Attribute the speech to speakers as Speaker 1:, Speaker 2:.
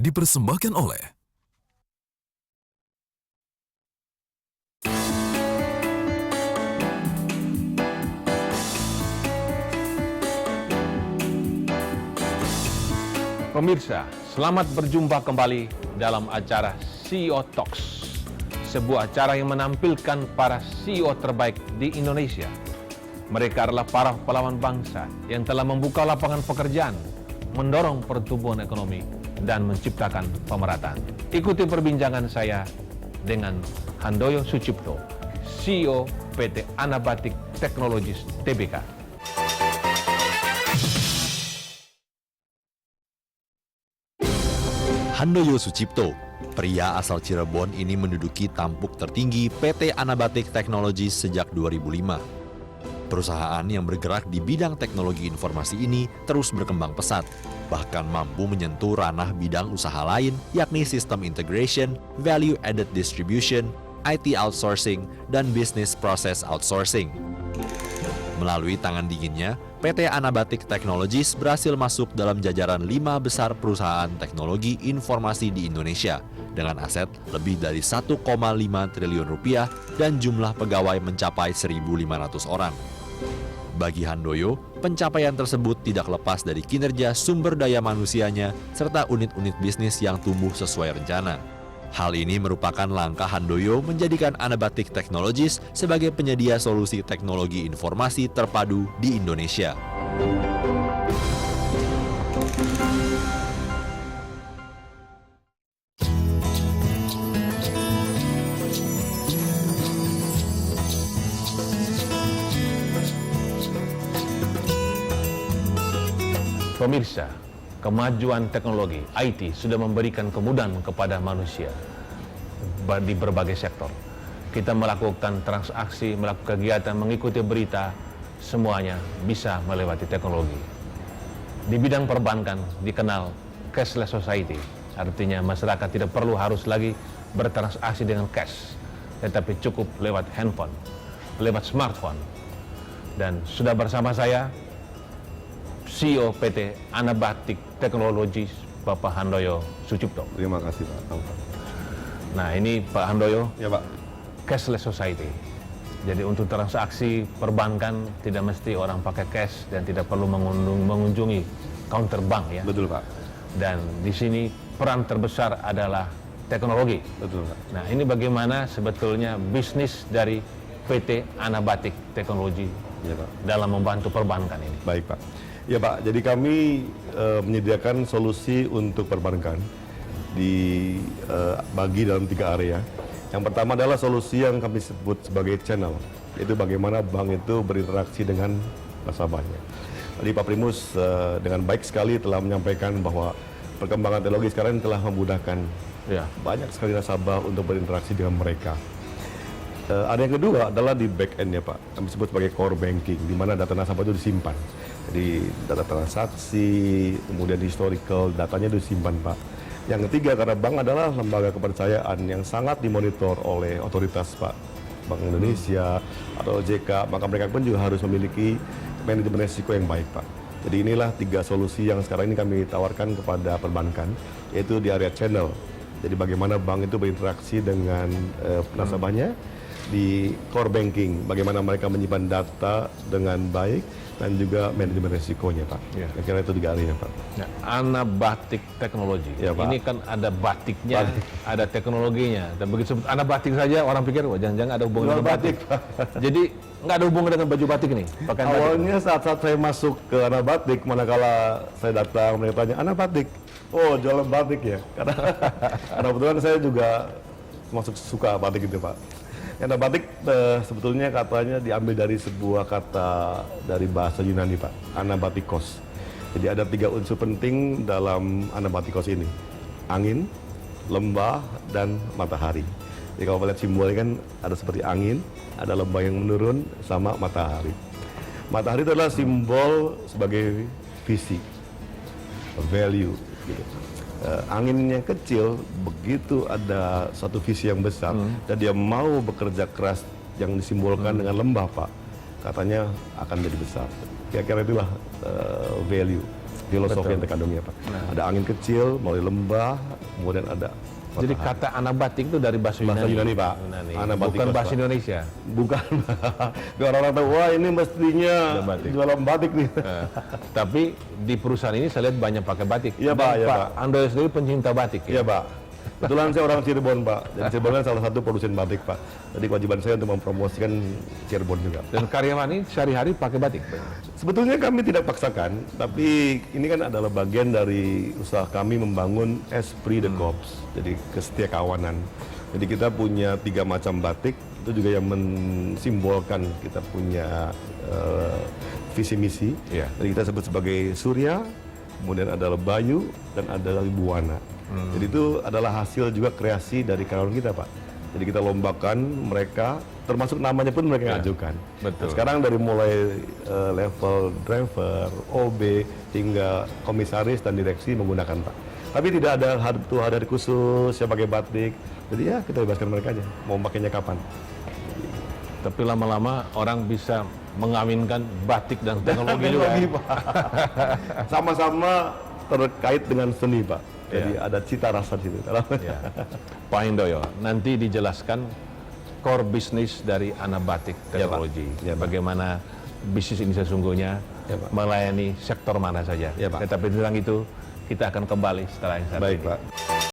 Speaker 1: dipersembahkan oleh
Speaker 2: Pemirsa, selamat berjumpa kembali dalam acara CEO Talks, sebuah acara yang menampilkan para CEO terbaik di Indonesia. Mereka adalah para pahlawan bangsa yang telah membuka lapangan pekerjaan, mendorong pertumbuhan ekonomi, dan menciptakan pemerataan. Ikuti perbincangan saya dengan Handoyo Sucipto, CEO PT Anabatik Technologies Tbk.
Speaker 3: Handoyo Sucipto, pria asal Cirebon ini menduduki tampuk tertinggi PT Anabatik Technologies sejak 2005. Perusahaan yang bergerak di bidang teknologi informasi ini terus berkembang pesat, bahkan mampu menyentuh ranah bidang usaha lain yakni sistem integration, value added distribution, IT outsourcing, dan business process outsourcing. Melalui tangan dinginnya, PT Anabatik Technologies berhasil masuk dalam jajaran 5 besar perusahaan teknologi informasi di Indonesia dengan aset lebih dari 1,5 triliun rupiah dan jumlah pegawai mencapai 1.500 orang. Bagi Handoyo, pencapaian tersebut tidak lepas dari kinerja sumber daya manusianya serta unit-unit bisnis yang tumbuh sesuai rencana. Hal ini merupakan langkah Handoyo menjadikan Anabatik Technologies sebagai penyedia solusi teknologi informasi terpadu di Indonesia.
Speaker 2: Pemirsa, kemajuan teknologi IT sudah memberikan kemudahan kepada manusia di berbagai sektor. Kita melakukan transaksi, melakukan kegiatan, mengikuti berita, semuanya bisa melewati teknologi. Di bidang perbankan dikenal cashless society, artinya masyarakat tidak perlu harus lagi bertransaksi dengan cash, tetapi cukup lewat handphone, lewat smartphone. Dan sudah bersama saya CEO PT Anabatik Technologies, Bapak Handoyo Sucipto.
Speaker 4: Terima kasih Pak.
Speaker 2: Nah ini Pak Handoyo,
Speaker 4: Ya Pak.
Speaker 2: cashless society. Jadi untuk transaksi perbankan tidak mesti orang pakai cash dan tidak perlu mengunjungi counter bank ya.
Speaker 4: Betul Pak.
Speaker 2: Dan di sini peran terbesar adalah teknologi.
Speaker 4: Betul Pak.
Speaker 2: Nah ini bagaimana sebetulnya bisnis dari PT Anabatik Technology
Speaker 4: Ya Pak.
Speaker 2: dalam membantu perbankan ini.
Speaker 4: Baik Pak. Ya Pak, jadi kami menyediakan solusi untuk perbankan dibagi dalam 3 area. Yang pertama adalah solusi yang kami sebut sebagai channel, yaitu bagaimana bank itu berinteraksi dengan nasabahnya. Tadi Pak Primus dengan baik sekali telah menyampaikan bahwa perkembangan teknologi sekarang telah memudahkan banyak sekali nasabah untuk berinteraksi dengan mereka. Ada yang kedua adalah di back end ya Pak, kami sebut sebagai core banking, di mana data nasabah itu disimpan. Jadi data transaksi, kemudian historical, datanya disimpan Pak. Yang ketiga, karena bank adalah lembaga kepercayaan yang sangat dimonitor oleh otoritas Pak, Bank Indonesia atau OJK, maka mereka pun juga harus memiliki manajemen risiko yang baik Pak. Jadi inilah 3 solusi yang sekarang ini kami tawarkan kepada perbankan, yaitu di area channel. Jadi bagaimana bank itu berinteraksi dengan nasabahnya, di core banking, bagaimana mereka menyimpan data dengan baik, dan juga manajemen resikonya Pak.
Speaker 2: Ya.
Speaker 4: Kira-kira itu 3 area Pak.
Speaker 2: Nah, Anabatik Technology.
Speaker 4: Ya, Pak.
Speaker 2: Ini kan ada batiknya, ada teknologinya. Dan begitu sebut Anabatik saja orang pikir, wah jangan-jangan ada hubungan dengan batik. Jadi nggak ada hubungan dengan baju batik nih. Pakaian
Speaker 4: Awalnya
Speaker 2: batik.
Speaker 4: saat saya masuk ke Anabatik, manakala saya datang, mereka tanya, Anabatik? Oh, jualan batik ya? Karena kebetulan saya juga masuk suka batik itu Pak. Anabatik sebetulnya katanya diambil dari sebuah kata dari bahasa Yunani Pak, anabatikos. Jadi ada 3 unsur penting dalam anabatikos ini, angin, lembah, dan matahari. Jadi kalau lihat simbolnya kan ada seperti angin, ada lembah yang menurun, sama matahari. Matahari itu adalah simbol sebagai visi, value gitu. Angin yang kecil, begitu ada satu visi yang besar dan dia mau bekerja keras yang disimbolkan dengan lembah Pak, katanya akan jadi besar. Kira-kira itulah value. filosofi
Speaker 2: Betul.
Speaker 4: yang terkandungnya Pak. Ada angin kecil, melalui lembah, kemudian ada
Speaker 2: Jadi
Speaker 4: matahari.
Speaker 2: kata anabatik itu dari bahasa
Speaker 4: Yunani, Pak.
Speaker 2: Yunani.
Speaker 4: Anabatik
Speaker 2: Bukan
Speaker 4: Pak.
Speaker 2: bahasa Indonesia.
Speaker 4: Bukan. Biar orang tahu, wah ini mestinya
Speaker 2: Ada batik.
Speaker 4: jualan batik nih.
Speaker 2: Tapi di perusahaan ini saya lihat banyak pakai batik.
Speaker 4: Iya,
Speaker 2: Dan
Speaker 4: Pak, iya,
Speaker 2: Pak
Speaker 4: Pak.
Speaker 2: Andoyo sendiri pencinta batik
Speaker 4: Iya
Speaker 2: ya.
Speaker 4: Pak. Kebetulan saya orang Cirebon Pak. Dan Cirebon kan salah satu produsen batik Pak. Jadi kewajiban saya untuk mempromosikan Cirebon juga.
Speaker 2: Dan karyawan ini sehari-hari pakai batik.
Speaker 4: Sebetulnya kami tidak paksakan, tapi ini kan adalah bagian dari usaha kami membangun esprit de corps, jadi kesetiakawanan. Jadi kita punya 3 macam batik, itu juga yang mensimbolkan kita punya visi misi.
Speaker 2: Iya.
Speaker 4: Jadi kita sebut sebagai Surya, kemudian adalah Bayu, dan adalah Buwana. Jadi itu adalah hasil juga kreasi dari karyawan kita Pak. Jadi kita lombakan mereka, termasuk namanya pun mereka
Speaker 2: Ya,
Speaker 4: ajukan.
Speaker 2: betul.
Speaker 4: Nah, sekarang dari mulai level driver, OB, hingga komisaris dan direksi menggunakan Pak. Tapi tidak ada hari khusus yang pakai batik. Jadi ya kita bebaskan mereka aja, mau pakainya kapan.
Speaker 2: Tapi lama-lama orang bisa mengawinkan batik dan teknologi juga.
Speaker 4: Teknologi, Pak. Sama-sama terkait dengan seni Pak. Jadi ada cita rasa di situ.
Speaker 2: Ya. Pak Handoyo, nanti dijelaskan core bisnis dari Anabatik
Speaker 4: Ya, Pak.
Speaker 2: Teknologi.
Speaker 4: Ya, Pak.
Speaker 2: Bagaimana bisnis ini sesungguhnya
Speaker 4: Ya, Pak.
Speaker 2: melayani sektor mana saja.
Speaker 4: Ya, Pak.
Speaker 2: Tetapi tentang itu kita akan kembali setelah yang satu
Speaker 4: Baik
Speaker 2: ini.
Speaker 4: Pak.